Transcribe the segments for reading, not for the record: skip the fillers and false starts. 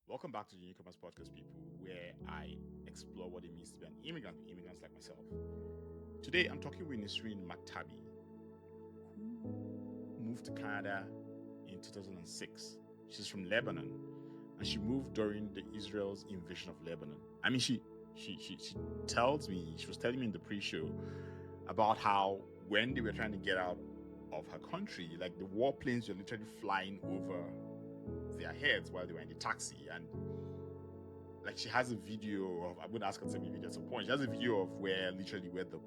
Welcome back to the Newcomers podcast, people, where I explore what it means to be an immigrant with immigrants like myself. Today, I'm talking with Nisrine Maktabi, who moved to Canada in 2006. She's from Lebanon, and she moved during the Israel's invasion of Lebanon. I mean, she tells me she was telling me in the pre-show about how when they were trying to get out of her country, like the warplanes were literally flying over their heads while they were in the taxi. And like she has a video of, I'm gonna ask her to send me a video at some point. She has a video of where literally where the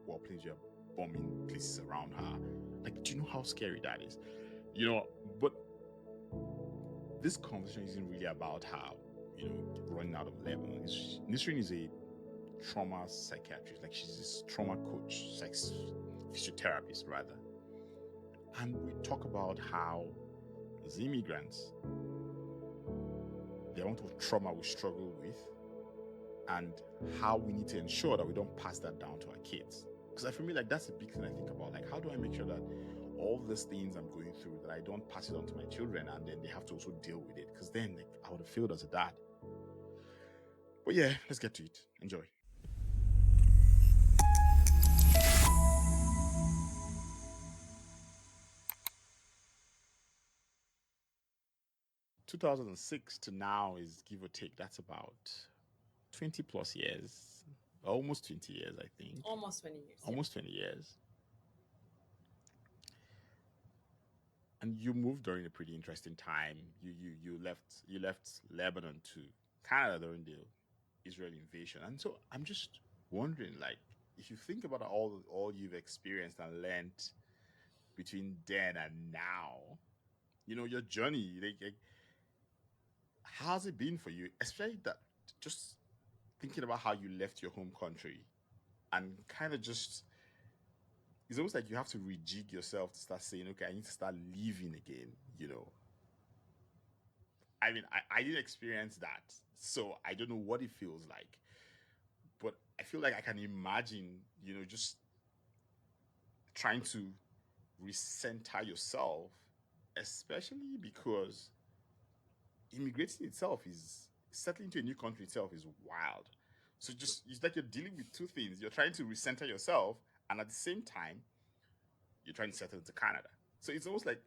warplanes were bombing places around her. Like, do you know how scary that is? But this conversation isn't really about how, running out of Lebanon. Nisrine is a trauma psychiatrist, like she's a trauma coach, sex physiotherapist rather. And we talk about how as immigrants, the amount of trauma we struggle with, and how we need to ensure that we don't pass that down to our kids. Because for me, like that's a big thing I think about. Like, how do I make sure that all these things I'm going through that I don't pass it on to my children, and then they have to also deal with it? Because then, like, I would have failed as a dad. But yeah, let's get to it. Enjoy. 2006 to now is give or take. That's about 20 plus years, almost 20 years, I think. Almost 20 years. Almost 20 years. And you moved during a pretty interesting time. You left Lebanon to Canada during the Israel invasion. And so I'm just wondering, like, if you think about all you've experienced and learned between then and now, your journey, like how's it been for you? Especially that just thinking about how you left your home country and kind of just it's almost like you have to rejig yourself to start saying, okay, I need to start living again. I mean, I didn't experience that, so I don't know what it feels like. But I feel like I can imagine, just trying to recenter yourself, especially because immigrating itself is settling to a new country itself is wild. So just it's like you're dealing with two things. You're trying to recenter yourself, and at the same time, you're trying to settle into Canada. So it's almost like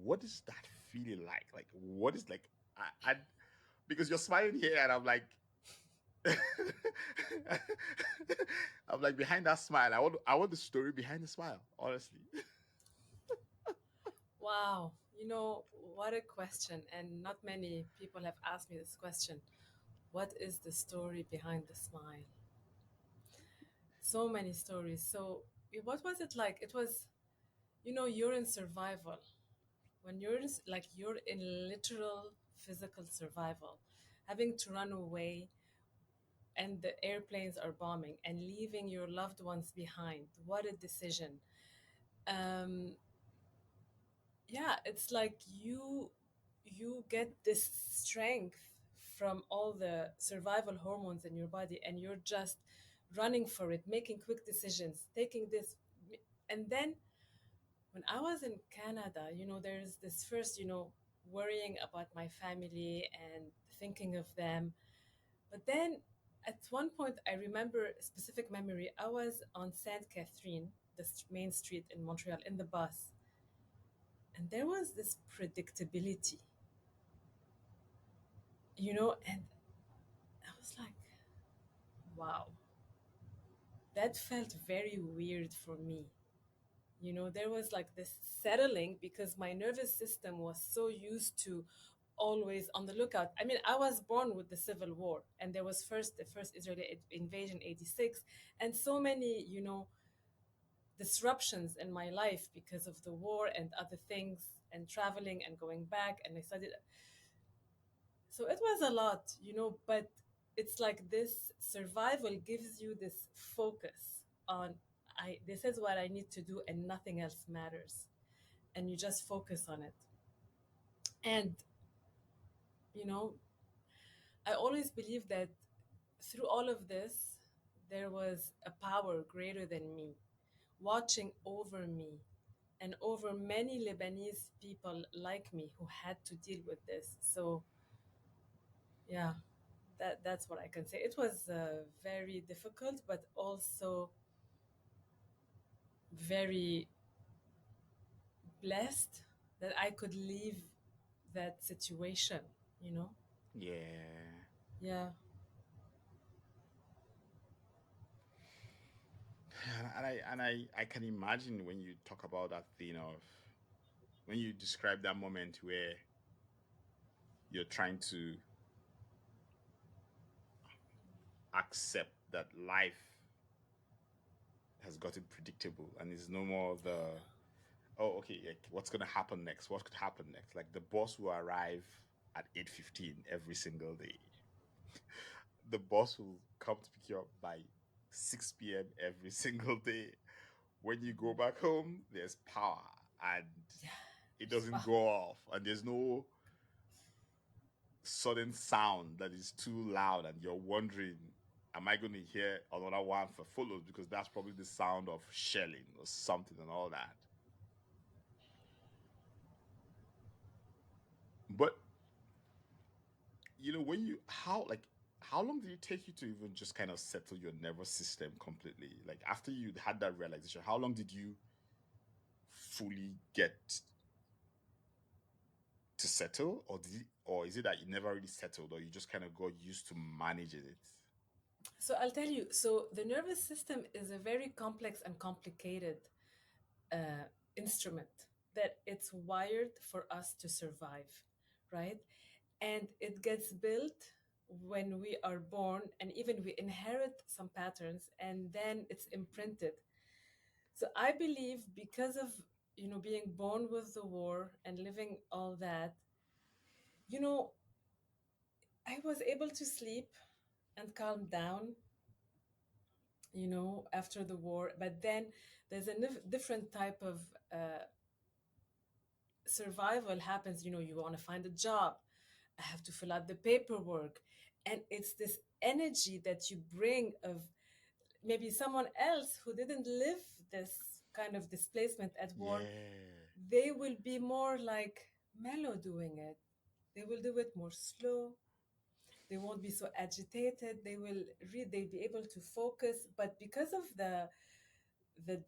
what is that feeling like? Like what is like I because you're smiling here and I'm like I'm like behind that smile. I want the story behind the smile, honestly. Wow. What a question. And not many people have asked me this question. What is the story behind the smile? So many stories. So, what was it like? It was, you're in survival. When you're in literal physical survival, having to run away and the airplanes are bombing and leaving your loved ones behind. What a decision. Um, yeah, it's like you get this strength from all the survival hormones in your body, and you're just running for it, making quick decisions, taking this. And then when I was in Canada, there's this first, worrying about my family and thinking of them. But then at one point, I remember a specific memory. I was on Sainte Catherine, the main street in Montreal, in the bus, and there was this predictability, and I was like, wow, that felt very weird for me. There was like this settling because my nervous system was so used to always on the lookout. I mean, I was born with the Civil War, and there was the first Israeli invasion, 86, and so many, disruptions in my life because of the war and other things, and traveling and going back, and I studied. So it was a lot, but it's like this survival gives you this focus on, I this is what I need to do and nothing else matters. And you just focus on it. And, you know, I always believe that through all of this, there was a power greater than me, watching over me and over many Lebanese people like me who had to deal with this. So Yeah, that's what I can say. It was very difficult, but also very blessed that I could leave that situation, you know? Yeah. Yeah. And I can imagine when you talk about that thing of when you describe that moment where you're trying to accept that life has gotten predictable and is no more the, oh, okay, like, what's gonna happen next, what could happen next, like the boss will arrive at 8:15 every single day, the boss will come to pick you up by 6 p.m. every single day. When you go back home, there's power and Yeah. it It's doesn't wow. go off, and there's no sudden sound that is too loud, and you're wondering, am I going to hear another one for follows? Because that's probably the sound of shelling or something and all that. But when you how like how long did it take you to even just kind of settle your nervous system completely? Like after you had that realization, how long did you fully get to settle, or is it that you never really settled, or you just kind of got used to managing it? So I'll tell you. So the nervous system is a very complex and complicated uh, instrument that it's wired for us to survive, right? And it gets built when we are born, and even we inherit some patterns, and then it's imprinted. So I believe because of being born with the war and living all that, you know, I was able to sleep and calm down, after the war. But then there's a different type of uh, survival happens. You want to find a job, I have to fill out the paperwork, and it's this energy that you bring of maybe someone else who didn't live this kind of displacement at war. Yeah. They will be more like mellow doing it. They will do it more slow. They won't be so agitated. They will read. They'll be able to focus. But because of the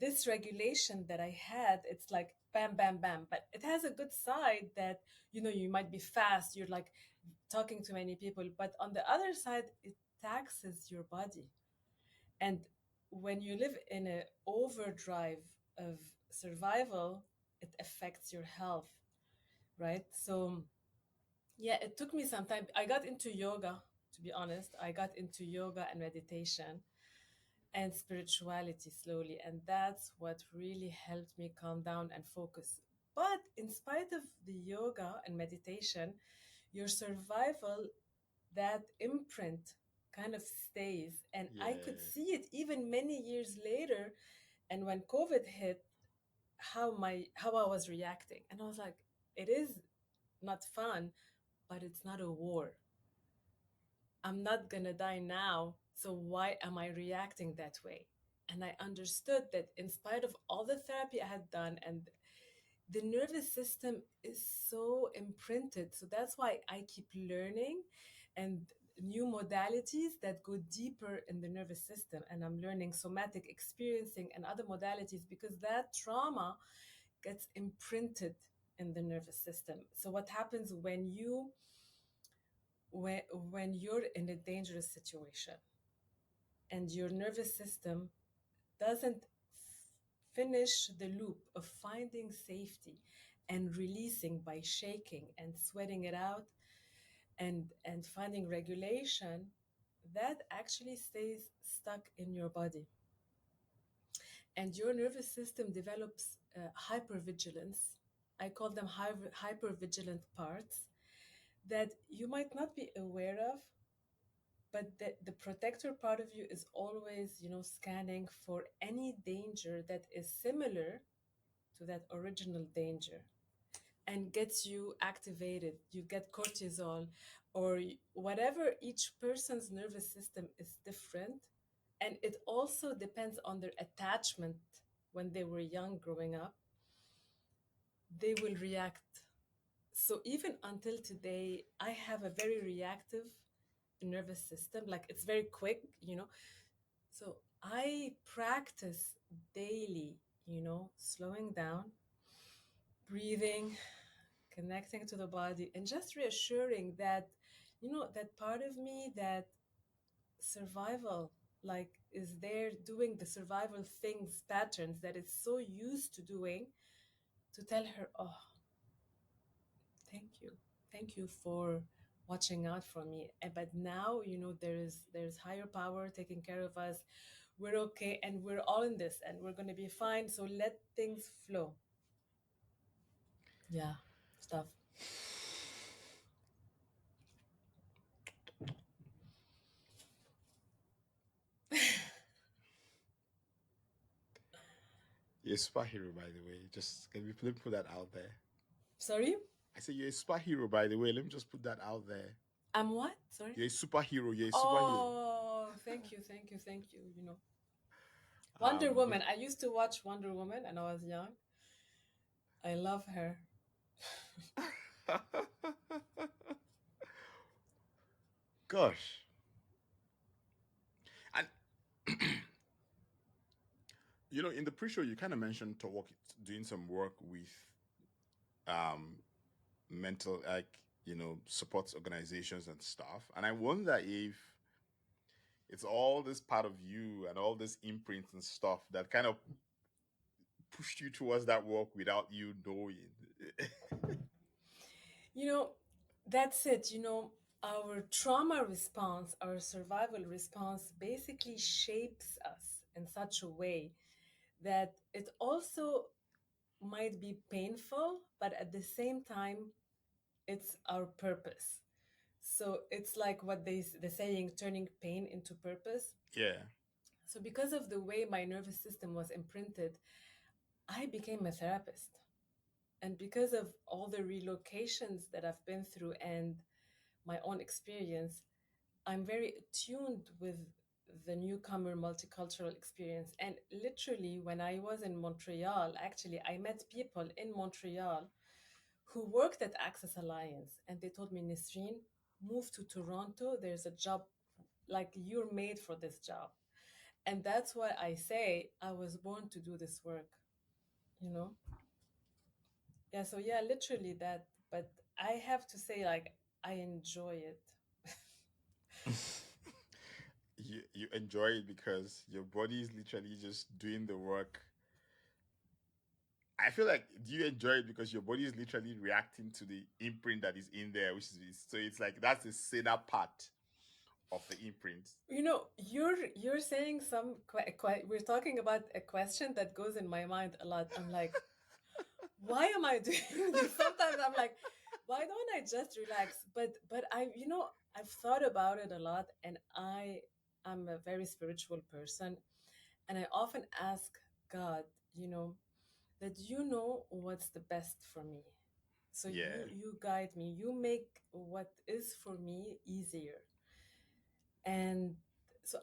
dysregulation that I had, it's like bam, bam, bam. But it has a good side that you might be fast. You're like talking to many people. But on the other side, it taxes your body. And when you live in an overdrive of survival, it affects your health, right? So yeah, it took me some time. I got into yoga, to be honest. I got into yoga and meditation and spirituality slowly. And that's what really helped me calm down and focus. But in spite of the yoga and meditation, your survival, that imprint kind of stays. And I could Yeah. see it even many years later. And when COVID hit, how I was reacting. And I was like, it is not fun, but it's not a war. I'm not gonna die now, so why am I reacting that way? And I understood that in spite of all the therapy I had done, and the nervous system is so imprinted. So that's why I keep learning and new modalities that go deeper in the nervous system. And I'm learning somatic experiencing and other modalities because that trauma gets imprinted in the nervous system. So what happens when when you're in a dangerous situation and your nervous system doesn't finish the loop of finding safety and releasing by shaking and sweating it out and finding regulation, that actually stays stuck in your body, and your nervous system develops hypervigilance. I call them hypervigilant parts that you might not be aware of, but the protector part of you is always scanning for any danger that is similar to that original danger and gets you activated. You get cortisol or whatever. Each person's nervous system is different, and it also depends on their attachment when they were young growing up. They will react. So even until today, I have a very reactive nervous system. Like it's very quick, So I practice daily, slowing down, breathing, connecting to the body, and just reassuring that, that part of me that survival, like, is there doing the survival things, patterns that it's so used to doing, to tell her, oh, thank you. Thank you for watching out for me. But now, there's higher power taking care of us. We're okay and we're all in this and we're gonna be fine. So let things flow. Yeah, stuff. You're a superhero, by the way. Just can we put that out there? Sorry? I say you're a superhero, by the way. Let me just put that out there. I'm what? Sorry? You're a superhero. You're a superhero. Oh, thank you, thank you, thank you. Wonder Um, Woman. I used to watch Wonder Woman and I was young. I love her. gosh, and in the pre-show, you kind of mentioned to work doing some work with um mental, like, support organizations and stuff, and I wonder if it's all this part of you and all this imprints and stuff that kind of pushed you towards that work without you knowing. You know, that's it. Our trauma response, our survival response basically shapes us in such a way that it also might be painful, but at the same time, it's our purpose. So it's like what the saying, turning pain into purpose. Yeah. So because of the way my nervous system was imprinted, I became a therapist. And because of all the relocations that I've been through and my own experience, I'm very attuned with the newcomer multicultural experience. And literally, when I was in Montreal, actually, I met people in Montreal who worked at Access Alliance. And they told me, Nisrine, move to Toronto. There's a job, like you're made for this job. And that's why I say I was born to do this work, you know? Yeah, so yeah, literally that. But I have to say, like, I enjoy it. You enjoy it because your body is literally just doing the work. I feel like, do you enjoy it because your body is literally reacting to the imprint that is in there, which is, so it's like that's the center part of the imprint. You're saying we're talking about a question that goes in my mind a lot. I'm like, why am I doing this? Sometimes I'm like, why don't I just relax? But I've thought about it a lot, and I'm a very spiritual person, and I often ask God, you know, that what's the best for me. So Yeah. you guide me, you make what is for me easier. And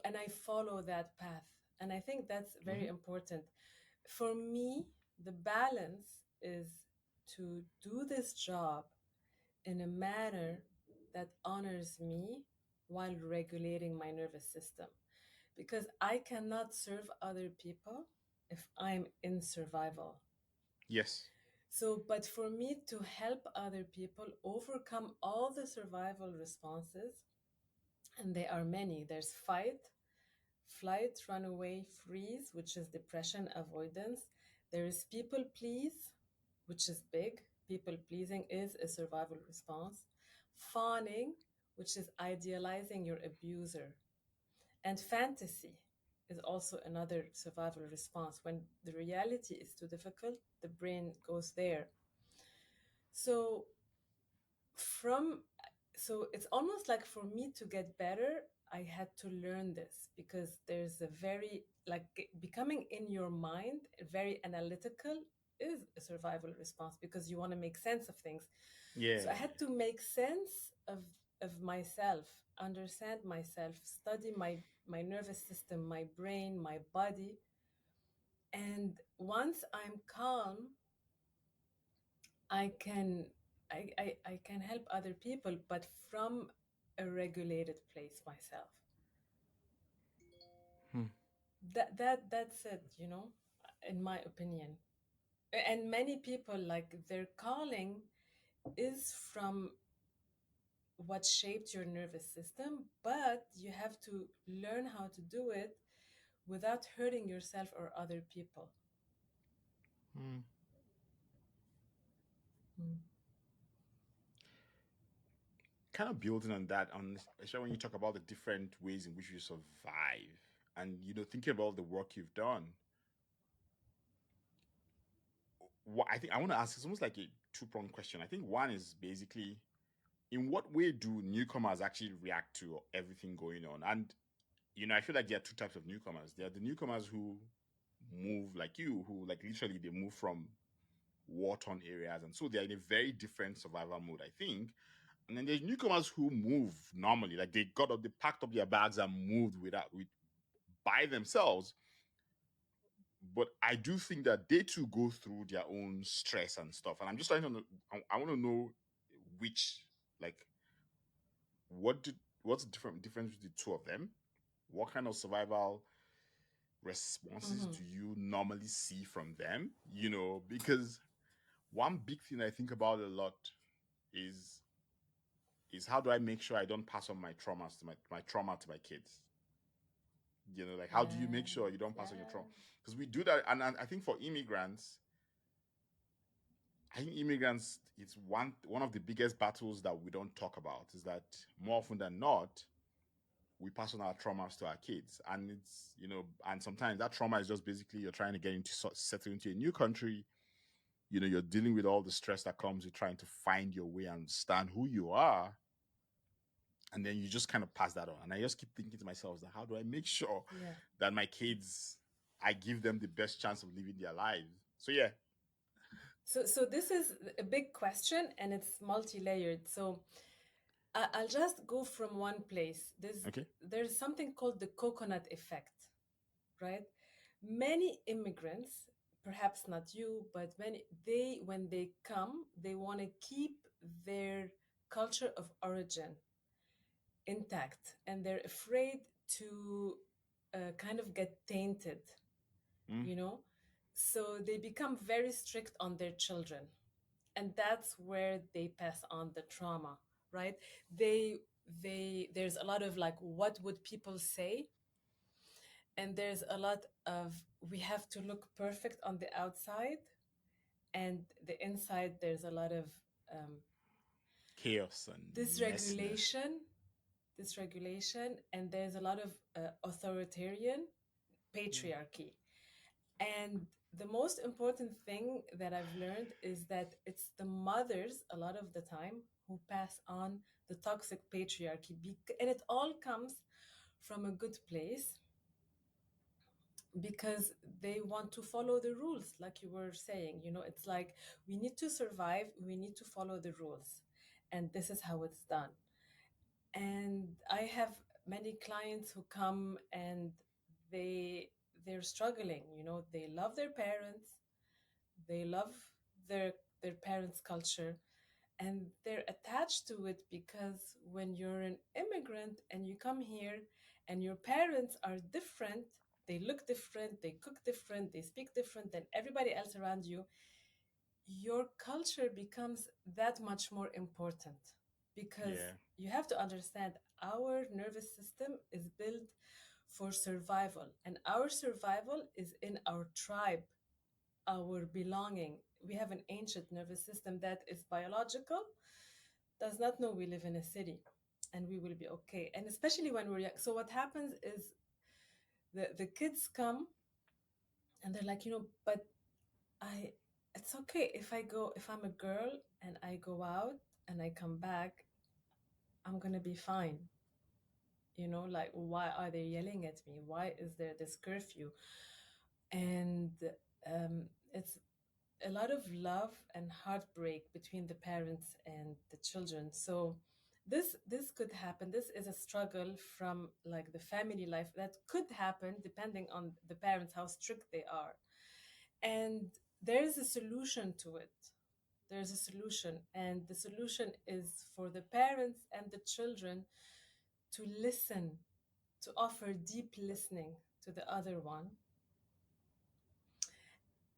I follow that path. And I think that's very Hmm. important. For me, the balance is to do this job in a manner that honors me while regulating my nervous system. Because I cannot serve other people if I'm in survival. Yes. So, but for me to help other people overcome all the survival responses, and there are many, there's fight, flight, runaway, freeze, which is depression avoidance. There is people please, which is big. People pleasing is a survival response. Fawning, which is idealizing your abuser. And fantasy is also another survival response. When the reality is too difficult, the brain goes there. So from so it's almost like for me to get better, I had to learn this because there's a very like becoming in your mind very analytical is a survival response because you want to make sense of things. Yeah. So I had to make sense of myself, understand myself, study my nervous system, my brain, my body. And once I'm calm, I can I can help other people, but from a regulated place myself. Hmm. That's it, in my opinion. And many people, like, their calling is from what shaped your nervous system, but you have to learn how to do it without hurting yourself or other people. Hmm. Mm. Kind of building on that, on especially when you talk about the different ways in which you survive, and thinking about the work you've done. What I think I want to ask is almost like a two-pronged question. I think one is basically, in what way do newcomers actually react to everything going on? And I feel like there are two types of newcomers. There are the newcomers who move like you, who like literally they move from war-torn areas, and so they're in a very different survival mode, I think. And then there's newcomers who move normally, like they got up, they packed up their bags and moved by themselves. But I do think that they too go through their own stress and stuff. And I'm just trying to know, I want to know which, like, what's the difference between the two of them? What kind of survival responses Mm-hmm. do you normally see from them? Because one big thing I think about a lot is how do I make sure I don't pass on my traumas to my trauma to my kids? Like how do you make Yes, sure you don't pass on your trauma? yes. Because we do that, and I think for immigrants, I think immigrants, it's one of the biggest battles that we don't talk about is that more often than not, we pass on our traumas to our kids, and it's and sometimes that trauma is just basically you're trying to get into settle into a new country. You're dealing with all the stress that comes with trying to find your way and understand who you are, and then you just kind of pass that on. And I just keep thinking to myself that how do I make sure Yeah. that my kids, I give them the best chance of living their lives? So yeah. So this is a big question, and it's multi-layered. So I'll just go from one place. Okay. There's something called the coconut effect, right? Many immigrants, perhaps not you, but when they come, they want to keep their culture of origin intact, and they're afraid to kind of get tainted, Mm, you know? So they become very strict on their children. And that's where they pass on the trauma, right? They there's a lot of like, what would people say? And there's a lot of, we have to look perfect on the outside, and the inside there's a lot of um, chaos and messiness. dysregulation, and there's a lot of authoritarian Yeah. patriarchy. And the most important thing that I've learned is that it's the mothers a lot of the time who pass on the toxic patriarchy, and it all comes from a good place, because they want to follow the rules, like you were saying. It's like, we need to survive, we need to follow the rules, and this is how it's done. And I have many clients who come, and they're struggling. They love their parents, they love their their parents' culture, and they're attached to it, because when you're an immigrant and you come here and your parents are different, they look different, they cook different, they speak different than everybody else around you, your culture becomes that much more important, because Yeah. you have to understand, our nervous system is built for survival, and our survival is in our tribe, our belonging. We have an ancient nervous system that is biological, does not know we live in a city, and we will be okay. And especially when we're young. So what happens is, the kids come, and they're like, but I it's okay if I'm a girl and I go out and I come back, I'm gonna be fine. Like, why are they yelling at me? Why is there this curfew? And it's a lot of love and heartbreak between the parents and the children. So this could happen. This is a struggle from, like, the family life that could happen depending on the parents, how strict they are. And there is a solution to it. there's a solution, and the solution is for the parents and the children to listen, to offer deep listening to the other one.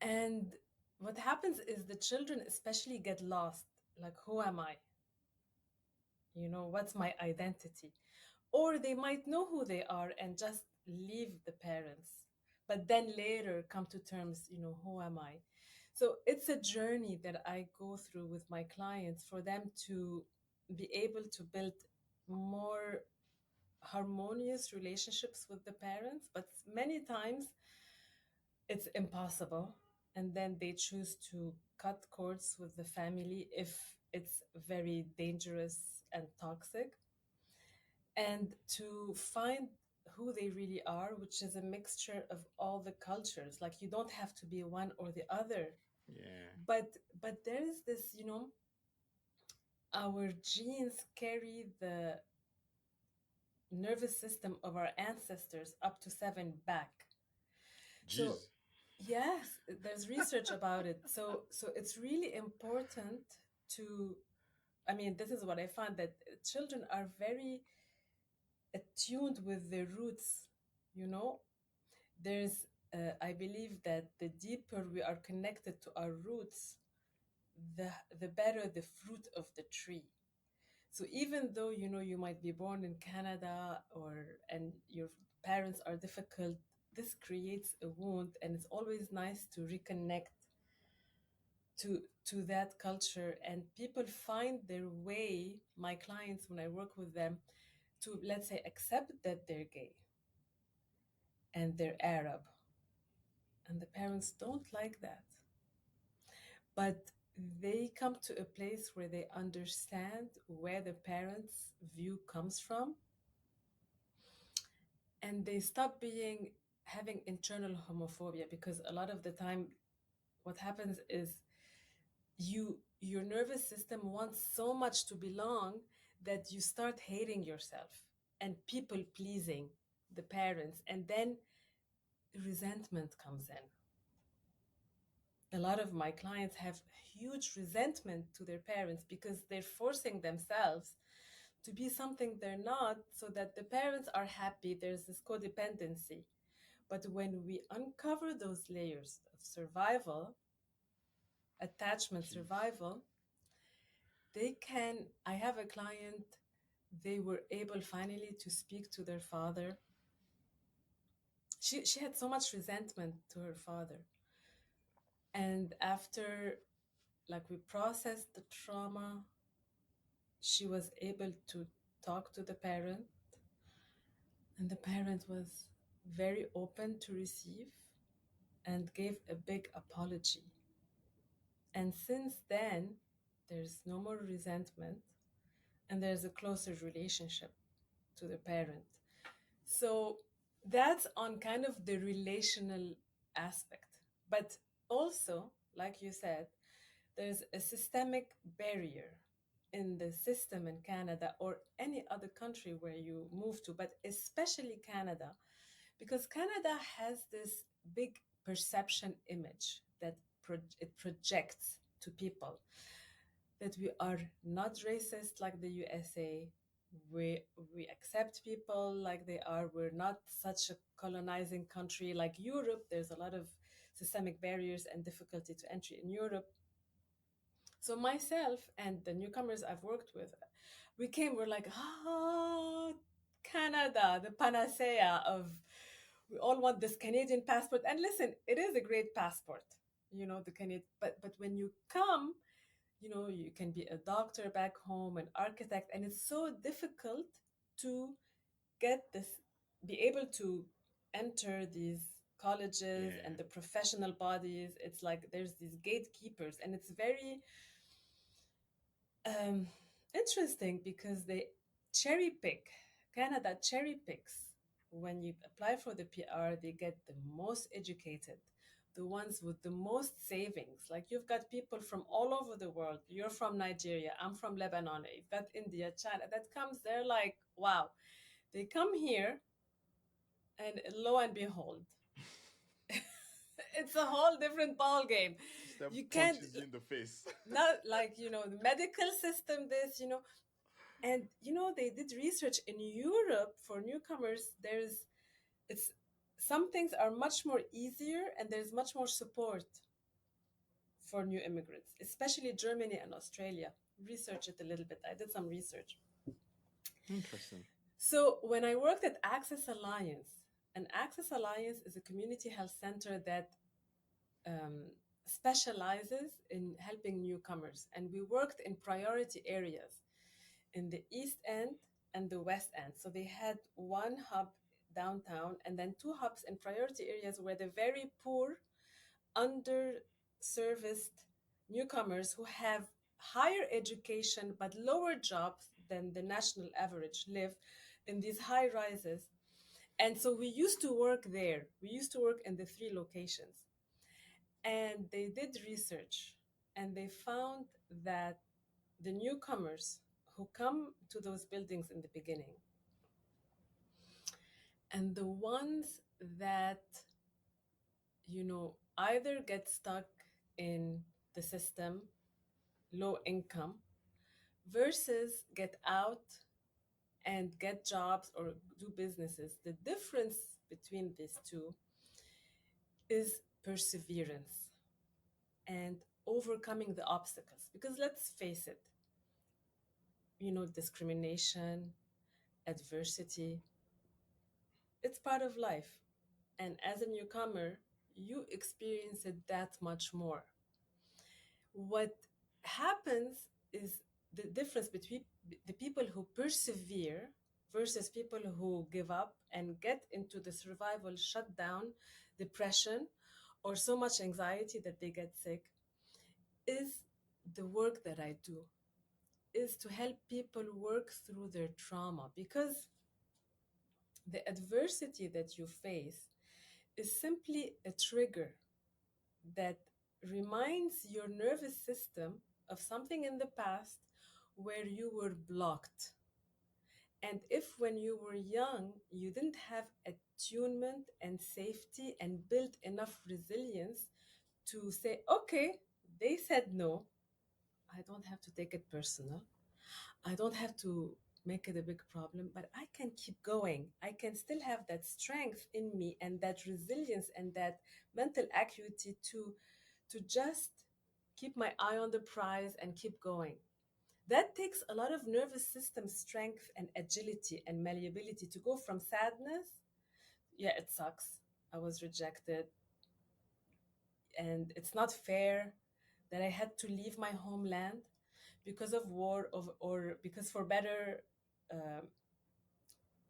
And what happens is the children especially get lost, like, who am I? What's my identity? Or they might know who they are and just leave the parents, but then later come to terms, who am I? So it's a journey that I go through with my clients for them to be able to build more harmonious relationships with the parents, but many times it's impossible. And then they choose to cut cords with the family if it's very dangerous and toxic, and to find who they really are, which is a mixture of all the cultures. Like, you don't have to be one or the other, Yeah. but there is this, our genes carry the nervous system of our ancestors up to seven back. So Jeez. yes, there's research about it. So it's really important to, I mean, this is what I found, that children are very attuned with their roots. You know, there's, I believe that the deeper we are connected to our roots, the the better the fruit of the tree. So even though, you might be born in Canada, and your parents are difficult, this creates a wound, and it's always nice to reconnect to that culture. And people find their way, my clients, when I work with them, to, let's say, accept that they're gay and they're Arab, and the parents don't like that, but they come to a place where they understand where the parents' view comes from, and they stop being having internal homophobia. Because a lot of the time what happens is, your nervous system wants so much to belong that you start hating yourself and people pleasing the parents, and then resentment comes in. A lot of my clients have huge resentment to their parents because they're forcing themselves to be something they're not, so that the parents are happy. There's this codependency. But when we uncover those layers of survival, attachment Jeez. survival, they can. I have a client, they were able finally to speak to their father. She had so much resentment to her father. And after, like, we processed the trauma, she was able to talk to the parent, and the parent was very open to receive and gave a big apology. And since then, there's no more resentment, and there's a closer relationship to the parent. So that's on kind of the relational aspect. But also, like you said, there's a systemic barrier in the system in Canada or any other country where you move to, but especially Canada, because Canada has this big perception image that it projects to people, that we are not racist like the USA. We accept people like they are. We're not such a colonizing country like Europe. There's a lot of systemic barriers and difficulty to entry in Europe. So myself and the newcomers I've worked with, we're like, Canada, the panacea of, we all want this Canadian passport. And listen, it is a great passport, the Canadian, but when you come, you can be a doctor back home, an architect, and it's so difficult to get this, be able to enter these colleges and Yeah. the professional bodies. It's like there's these gatekeepers, and it's very um, interesting because they cherry pick. Canada cherry picks. When you apply for the PR, they get the most educated, the ones with the most savings. Like, you've got people from all over the world. You're from Nigeria, I'm from Lebanon, you've got India, China, that comes, they're like, wow. They come here, and lo and behold, It's a whole different ball game. System You can't, punches you in the face. not like, the medical system, this, and they did research in Europe for newcomers. It's some things are much more easier, and there's much more support for new immigrants, especially Germany and Australia. Research it a little bit. I did some research. Interesting. So when I worked at Access Alliance, and Access Alliance is a community health center that um, specializes in helping newcomers, and we worked in priority areas in the East End and the West End. So they had one hub downtown and then two hubs in priority areas where the very poor, underserviced newcomers who have higher education but lower jobs than the national average live in these high rises. And so we used to work there. We used to work in the three locations. And they did research and they found that the newcomers who come to those buildings in the beginning and the ones that either get stuck in the system, low income, versus get out and get jobs or do businesses, the difference between these two is perseverance and overcoming the obstacles. Because let's face it, discrimination, adversity, it's part of life. And as a newcomer, you experience it that much more. What happens is the difference between the people who persevere versus people who give up and get into the survival shutdown, depression, or so much anxiety that they get sick is the work that I do, is to help people work through their trauma, because the adversity that you face is simply a trigger that reminds your nervous system of something in the past where you were blocked. And if when you were young, you didn't have attunement and safety and built enough resilience to say, okay, they said no, I don't have to take it personal. I don't have to make it a big problem, but I can keep going. I can still have that strength in me and that resilience and that mental acuity to just keep my eye on the prize and keep going. That takes a lot of nervous system strength and agility and malleability to go from sadness, yeah, it sucks. I was rejected and it's not fair that I had to leave my homeland because of war or because for better uh,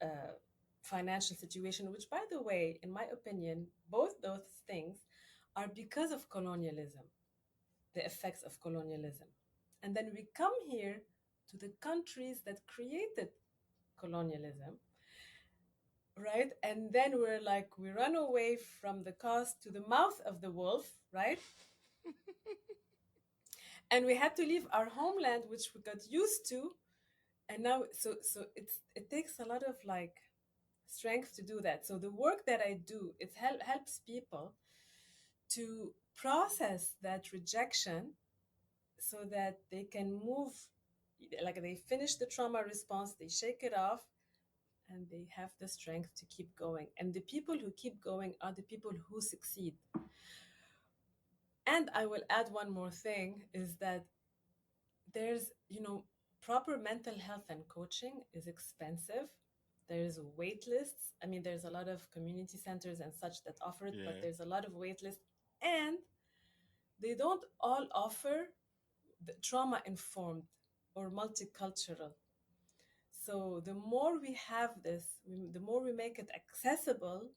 uh, financial situation, which, by the way, in my opinion, both those things are because of colonialism, the effects of colonialism. And then we come here to the countries that created colonialism, right? And then we're like, we run away from the coast to the mouth of the wolf, right? And we had to leave our homeland, which we got used to. And now, it takes a lot of like strength to do that. So the work that I do, it helps people to process that rejection so that they can move, like they finish the trauma response, they shake it off, and they have the strength to keep going. And the people who keep going are the people who succeed. And I will add one more thing is that there's, proper mental health and coaching is expensive. There's wait lists. I mean, there's a lot of community centers and such that offer it, but Yeah. there's a lot of wait lists. And they don't all offer the trauma informed or multicultural. So the more we have this, the more we make it accessible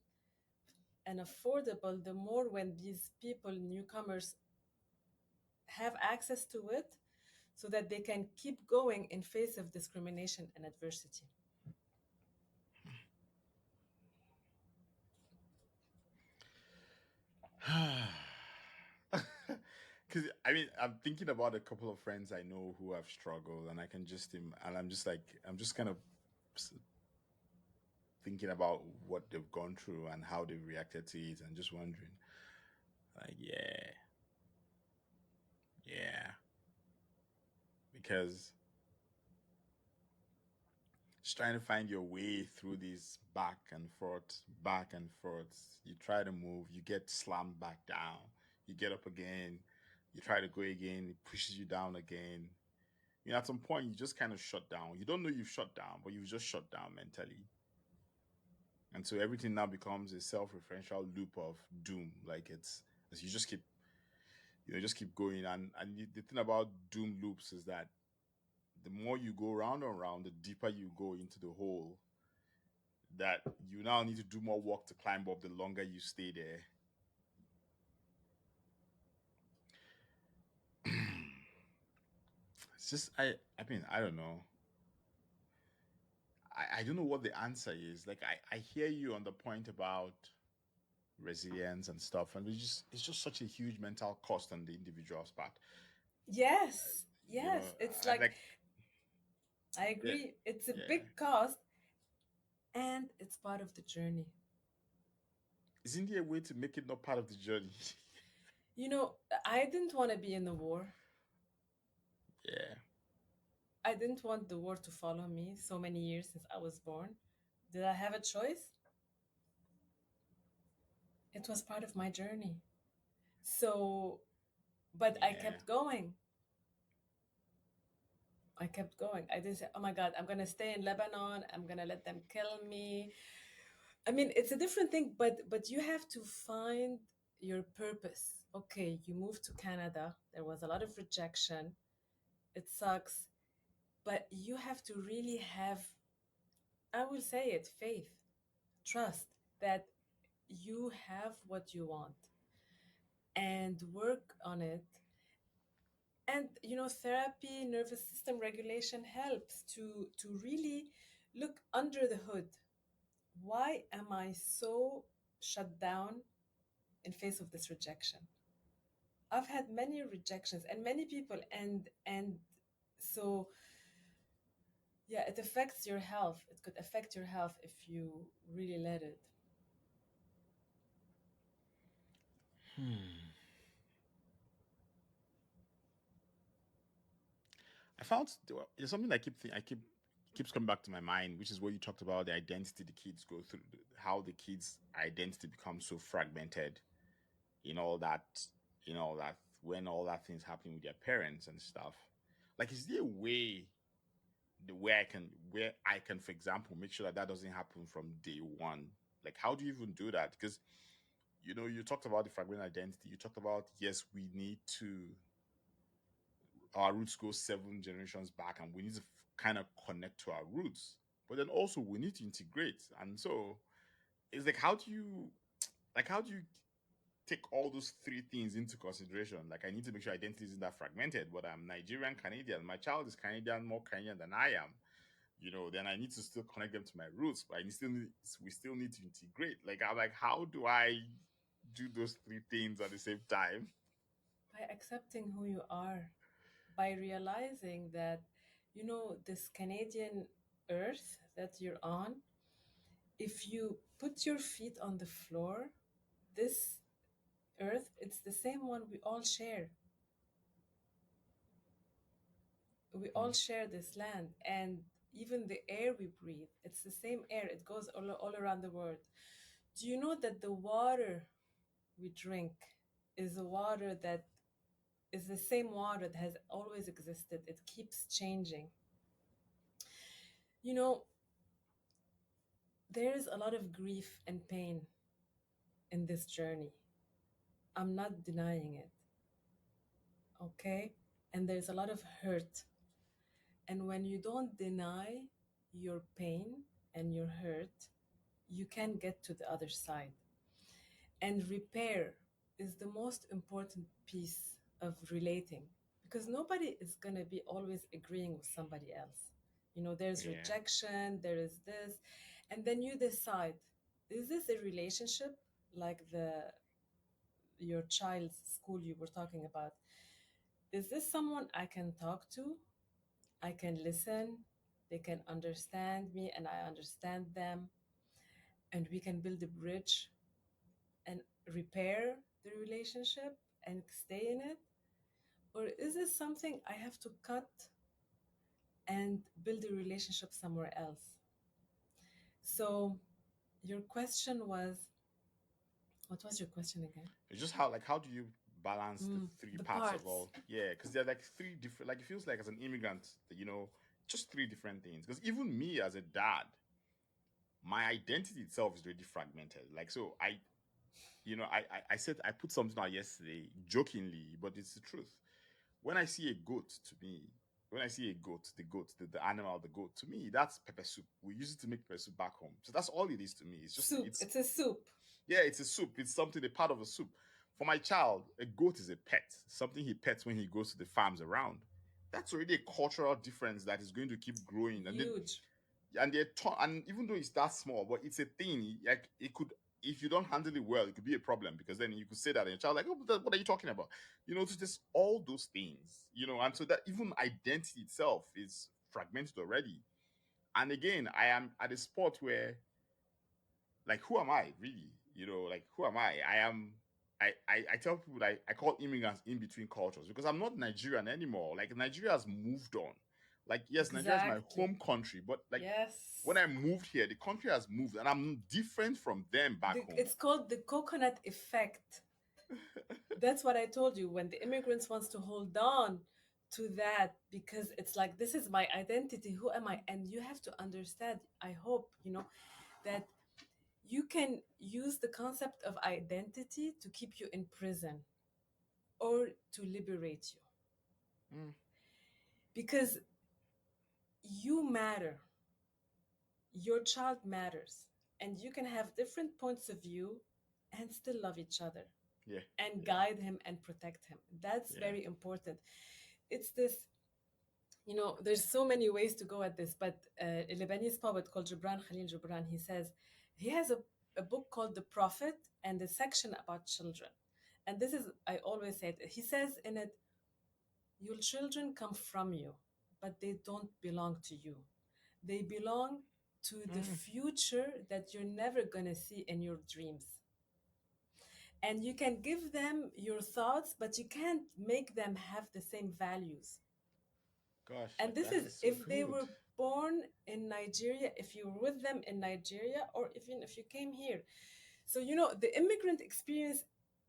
and affordable, the more when these people, newcomers, have access to it so that they can keep going in face of discrimination and adversity. Because I mean, I'm thinking about a couple of friends I know who have struggled, and I can just and I'm just like, I'm just kind of thinking about what they've gone through and how they've reacted to it, and just wondering. Like, yeah, yeah, because just trying to find your way through these back and forth. You try to move, you get slammed back down. You get up again, you try to go again, it pushes you down again. You know, at some point, you just kind of shut down. You don't know you've shut down, but you've just shut down mentally. And so everything now becomes a self-referential loop of doom. Like it's, as you just keep, just keep going. And the thing about doom loops is that the more you go round and round, the deeper you go into the hole, that you now need to do more work to climb up the longer you stay there. It's just I mean, I don't know. I don't know what the answer is. Like I hear you on the point about resilience and stuff, and it's just such a huge mental cost on the individual's part. Yes, You know, yes. It's and like, like I yeah, agree. It's a yeah. big cost and it's part of the journey. Isn't there a way to make it not part of the journey? You know, I didn't want to be in the war. Yeah, I didn't want the war to follow me so many years since I was born. Did I have a choice? It was part of my journey. So, but I yeah. kept going. I kept going. I didn't say, oh my God, I'm going to stay in Lebanon. I'm going to let them kill me. I mean, it's a different thing, but you have to find your purpose. Okay, you moved to Canada. There was a lot of rejection. It sucks, but you have to really have, I will say it, faith, trust that you have what you want and work on it. And you know, therapy, nervous system regulation helps to really look under the hood. Why am I so shut down in face of this rejection? I've had many rejections and many people, and so yeah, it affects your health. It could affect your health if you really let it. Hmm. I found there's something I keeps coming back to my mind, which is what you talked about the identity the kids go through, how the kids' identity becomes so fragmented in all that, when all that things happening with their parents and stuff. Like, is there a way the where I can, for example, make sure that that doesn't happen from day one? Like, how do you even do that? Because you talked about the fragmented identity. You talked about, yes, we need to our roots go 7 generations back and we need to kind of connect to our roots, but then also we need to integrate. And so it's like, how do you take all those three things into consideration? Like, I need to make sure identity isn't that fragmented, but I'm Nigerian Canadian, my child is Canadian, more Canadian than I am. Then I need to still connect them to my roots, but we still need to integrate. Like, I'm like, how do I do those three things at the same time? By accepting who you are, by realizing that, you know, this Canadian earth that you're on, if you put your feet on the floor, this earth, it's the same one we all share. We all Hmm. share this land, and even the air we breathe, it's the same air. It goes all around the world. Do you know that the water we drink is a water that is the same water that has always existed? It keeps changing. You know, there is a lot of grief and pain in this journey. I'm not denying it, okay? And there's a lot of hurt. And when you don't deny your pain and your hurt, you can get to the other side. And repair is the most important piece of relating, because nobody is going to be always agreeing with somebody else. You know, there's Yeah. rejection, there is this, and then you decide, is this a relationship like the your child's school you were talking about? Is this someone I can talk to? I can listen, they can understand me, and I understand them, and we can build a bridge and repair. the relationship and stay in it? Or is it something I have to cut and build a relationship somewhere else? So, your question was, what was your question again? It's just how, like, how do you balance the three The parts of parts. all? Yeah, because they're like three different. Like, it feels like as an immigrant, just three different things. Because even me as a dad, my identity itself is really fragmented. Like, so I said I put something out yesterday jokingly, but it's the truth. When I see a goat, to me, when I see a goat, the animal, the goat, to me, that's pepper soup. We use it to make pepper soup back home. So that's all it is to me. It's just, Soup. It's a soup. yeah, it's a soup. It's something, a part of a soup. For my child, a goat is a pet, something he pets when he goes to the farms around. That's already a cultural difference that is going to keep growing. Huge. And even though it's that small, but it's a thing. Like, it could, if you don't handle it well, it could be a problem, because then you could say that and your child like, oh, what are you talking about? So just all those things. And so that even identity itself is fragmented already. And again, I am at a spot where, like, who am I really? Like, who am I? I am. I tell people that I call immigrants in between cultures, because I'm not Nigerian anymore. Like, Nigeria has moved on. Like, yes, Nigeria is my Exactly. home country, but like, when Yes. I moved here, the country has moved, and I'm different from them back home. It's called the coconut effect. That's what I told you. When the immigrants wants to hold on to that, because it's like, this is my identity, who am I? And you have to understand, I hope, that you can use the concept of identity to keep you in prison or to liberate you, Mm, because you matter, your child matters, and you can have different points of view and still love each other yeah, and yeah, guide him and protect him. That's yeah. very important. It's this, there's so many ways to go at this, but a Lebanese poet called Gibran Khalil Gibran, he says, he has a book called The Prophet and a section about children. And this is, I always say it, he says in it, your children come from you, but they don't belong to you. They belong to the Mm, future that you're never going to see in your dreams. And you can give them your thoughts, but you can't make them have the same values. gosh, And like, this that is is so if they good. were born in Nigeria, if you were with them in Nigeria, or even if you came here. So, the immigrant experience,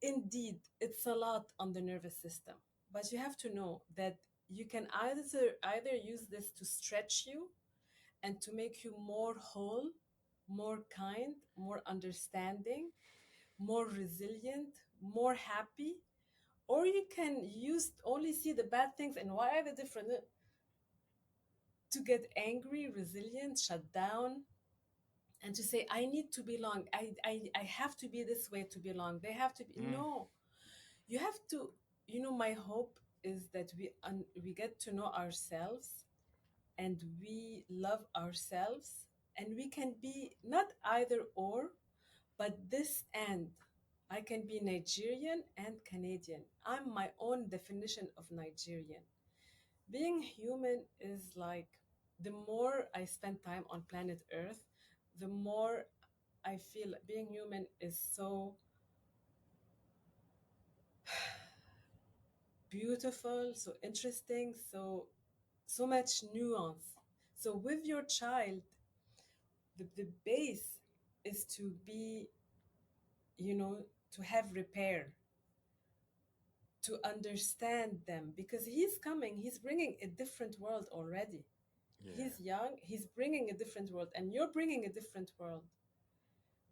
indeed, it's a lot on the nervous system. But you have to know that you can either use this to stretch you and to make you more whole, more kind, more understanding, more resilient, more happy, or you can use only see the bad things and why are they different, to get angry, resilient, shut down, and to say, I need to belong. I have to be this way to belong. They have to be. Mm, No, you have to. My hope is that we get to know ourselves and we love ourselves and we can be not either or, but this and. I can be Nigerian and Canadian. I'm my own definition of Nigerian. Being human is like, the more I spend time on planet Earth, the more I feel being human is so beautiful, so interesting, so much nuance. So with your child, the base is to be, to have repair, to understand them, because he's coming, he's bringing a different world already. yeah, He's young, he's bringing a different world, and you're bringing a different world.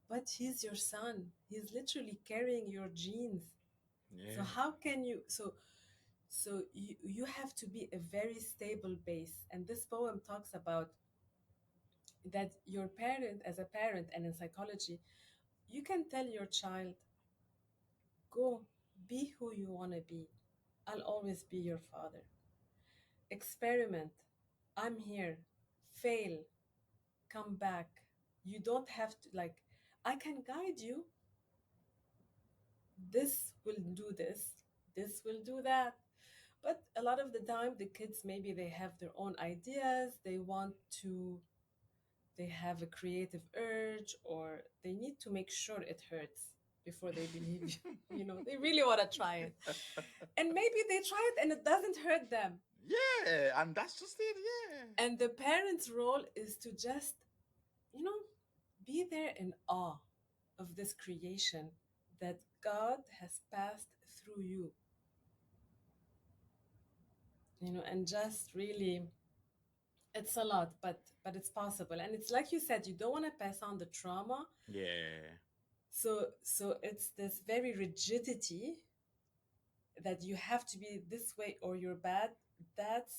But he's your son. He's literally carrying your genes. So yeah, how can you you have to be a very stable base. And this poem talks about that your parent, as a parent and in psychology, you can tell your child, go be who you want to be. I'll always be your father. Experiment. I'm here. Fail. Come back. You don't have to, like, I can guide you. This will do this will do that. But a lot of the time, the kids, maybe they have their own ideas, they have a creative urge, or they need to make sure it hurts, before they believe you. They really want to try it. And maybe they try it and it doesn't hurt them. Yeah, and that's just it. Yeah. And the parent's role is to just, you know, be there in awe of this creation that God has passed through you, and just really, it's a lot, but it's possible. And it's like you said, you don't want to pass on the trauma. Yeah. So it's this very rigidity that you have to be this way or you're bad. That's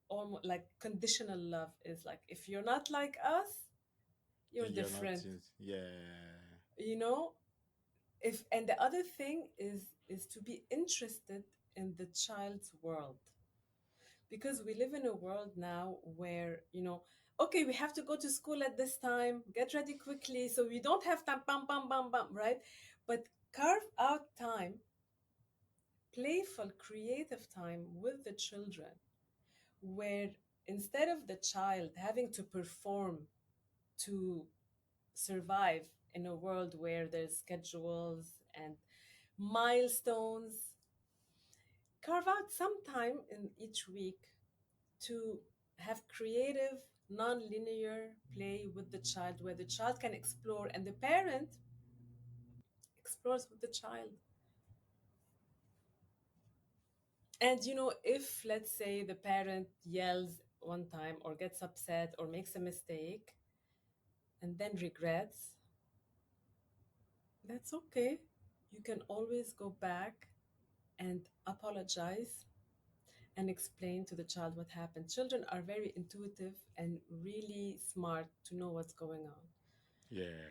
almost like conditional love is like, if you're not like us, you're Then you're not different. in, yeah. You know, if and the other thing is to be interested in the child's world, because we live in a world now where, okay, we have to go to school at this time, get ready quickly so we don't have time, bam bam bam bam, right? But carve out time, playful creative time with the children, where instead of the child having to perform to survive in a world where there's schedules and milestones, carve out some time in each week to have creative, non-linear play with the child, where the child can explore and the parent explores with the child. And if, let's say, the parent yells one time or gets upset or makes a mistake and then regrets, that's okay. You can always go back and apologize and explain to the child what happened. Children are very intuitive and really smart to know what's going on. Yeah.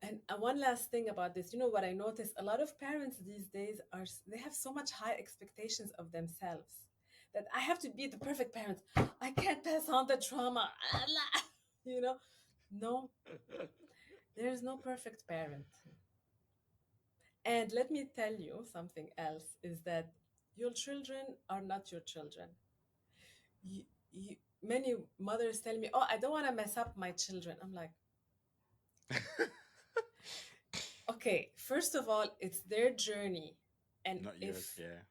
And one last thing about this, what I notice, a lot of parents these days they have so much high expectations of themselves that I have to be the perfect parent. I can't pass on the trauma. you know, no, there is no perfect parent. And let me tell you something else is that your children are not your children. You, many mothers tell me, "Oh, I don't want to mess up my children." I'm like, okay, first of all, it's their journey, and Not if yours. Yeah.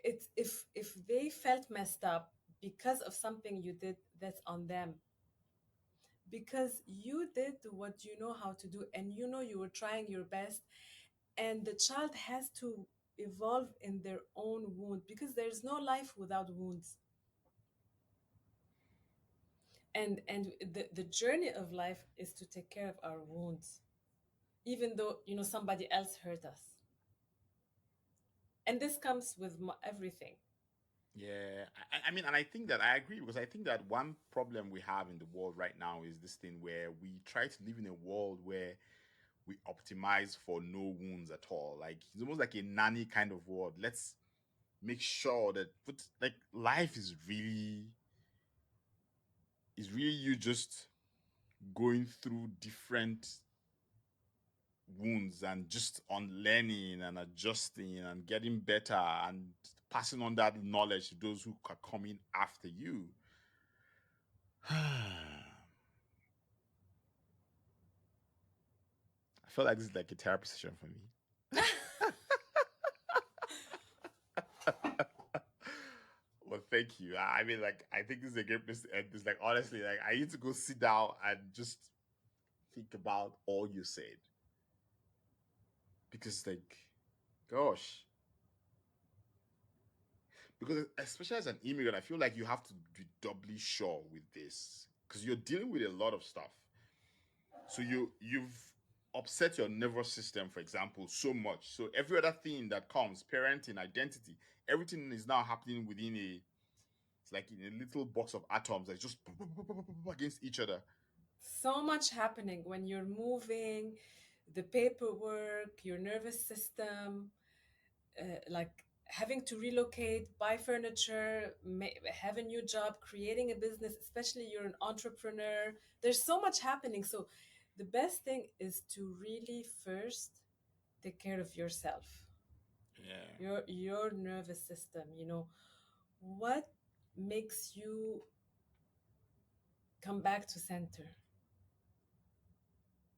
it's if they felt messed up because of something you did, that's on them. Because you did what you know how to do, and you were trying your best, and the child has to evolve in their own wound, because there's no life without wounds. And the journey of life is to take care of our wounds, even though somebody else hurt us. And this comes with everything. Yeah, I mean, and I think that I agree, because I think that one problem we have in the world right now is this thing where we try to live in a world where we optimize for no wounds at all. Like it's almost like a nanny kind of world. Let's make sure that, but like life is really you just going through different wounds and just unlearning and adjusting and getting better and passing on that knowledge to those who are coming after you. I feel like this is like a therapy session for me. Well, thank you. I mean, like, I think this is a great place to end this. Like, honestly, like, I need to go sit down and just think about all you said, because, like, gosh, because especially as an immigrant, I feel like you have to be doubly sure with this because you're dealing with a lot of stuff. So you've upset your nervous system, for example, so much. So every other thing that comes, parenting, identity, everything is now happening within it's like in a little box of atoms that's just against each other. So much happening when you're moving, the paperwork, your nervous system, like having to relocate, buy furniture, have a new job, creating a business, especially you're an entrepreneur. There's so much happening. So the best thing is to really first take care of yourself, Yeah. your nervous system. What makes you come back to center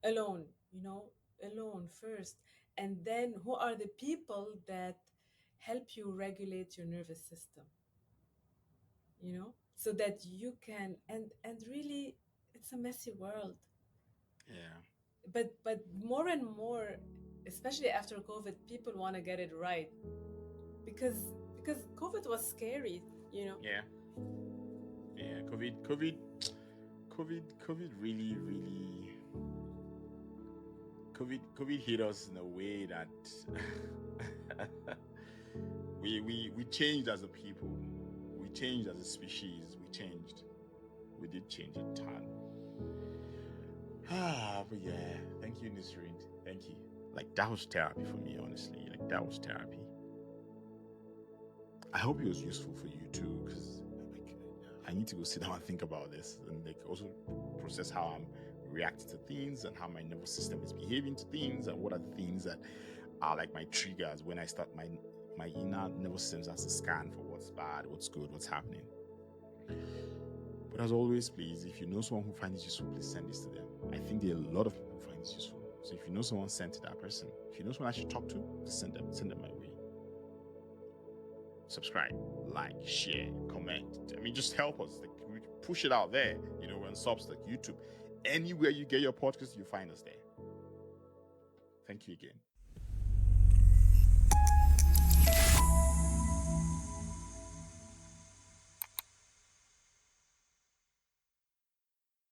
alone, alone first. And then who are the people that help you regulate your nervous system, so that you can, and really, it's a messy world. Yeah. But more and more, especially after COVID, people want to get it right, because COVID was scary. Yeah. Yeah. COVID really, really, COVID hit us in a way that we changed as a people. We changed as a species. We changed. We did change a ton. But yeah, thank you, Nisrine. Thank you. Like, that was therapy for me, honestly. Like, that was therapy. I hope it was useful for you too, because like, I need to go sit down and think about this, and like also process how I'm reacting to things and how my nervous system is behaving to things, and what are the things that are like my triggers when I start my inner nervous system has to scan for what's bad, what's good, what's happening. But as always, please, if you know someone who finds it useful, please send this to them. I think there are a lot of people who find this useful. So if you know someone, send to that person. If you know someone I should talk to, send them my way. Subscribe, like, share, comment. I mean, just help us. Like, we push it out there. We're on Substack, YouTube, anywhere you get your podcast, you find us there. Thank you again.